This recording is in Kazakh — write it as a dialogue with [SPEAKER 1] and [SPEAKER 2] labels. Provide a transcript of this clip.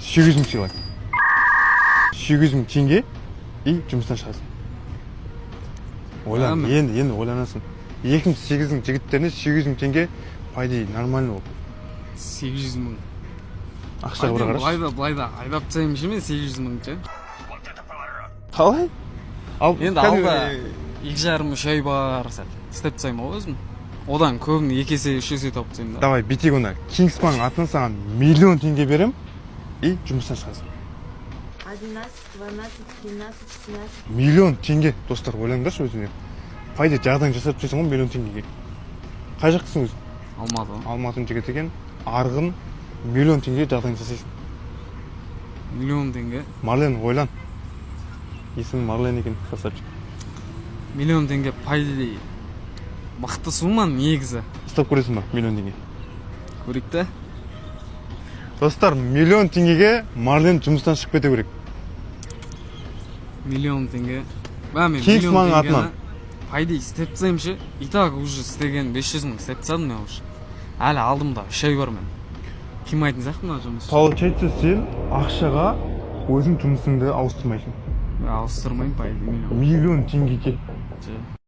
[SPEAKER 1] 800 мың сыйлайды. 800 мың теңге и жұмыстан шығасың. Ойлан, енді ойланасың. 2008-дің жігіттеріне 800 мың теңге пайда нормально болды.
[SPEAKER 2] 800 мың.
[SPEAKER 1] Ақша бір қараш.
[SPEAKER 2] Былайда айдап тастаймын ше мен 800 мың ше.
[SPEAKER 1] Қалай?
[SPEAKER 2] Енді алда 2,5-3 ай бар сәл. Істеп тастаймын ғой өзім. Одан көбін 2 есе 3 есе тауып тастаймын да.
[SPEAKER 1] Давай, битек онда. Кингсман атынан саған миллион теңге берем и жұмыстан шығасың.
[SPEAKER 3] 11, 12, 13, 14.
[SPEAKER 1] Миллион теңге, достар, ойлаңдаршы өзіңе. Пайда жағдайын жасап тастайсың ғой миллион теңгеге. Қай жақтысың өзің?
[SPEAKER 2] Алматы.
[SPEAKER 1] Алматының жігіті екен. Арғын миллион теңге жағдайын жасайсың.
[SPEAKER 2] Миллион теңге.
[SPEAKER 1] Марлен, ойлан. Есімі Марлен екен, красавчик.
[SPEAKER 2] Миллион теңге пайда мықты сумма негізі.
[SPEAKER 1] Ұстап көресің ба миллион теңге?
[SPEAKER 2] Көрейік та.
[SPEAKER 1] Достар, миллион теңгеге Марлен жұмыстан шығып кете керек.
[SPEAKER 2] Миллион теңге. Ба мен
[SPEAKER 1] Кингсман атынан
[SPEAKER 2] пайда істеп тастаймын ше. И так уже істеген 500 мың істеп тастадым мен уже. Әлі алдымда 3 ай бар мен. Қимайтын сияқты мына жұмыс.
[SPEAKER 1] Получается, сен ақшаға өзің жұмысыңды ауыстырмайсың.
[SPEAKER 2] Ауыстырмаймын пайда миллион.
[SPEAKER 1] Миллион теңгеге.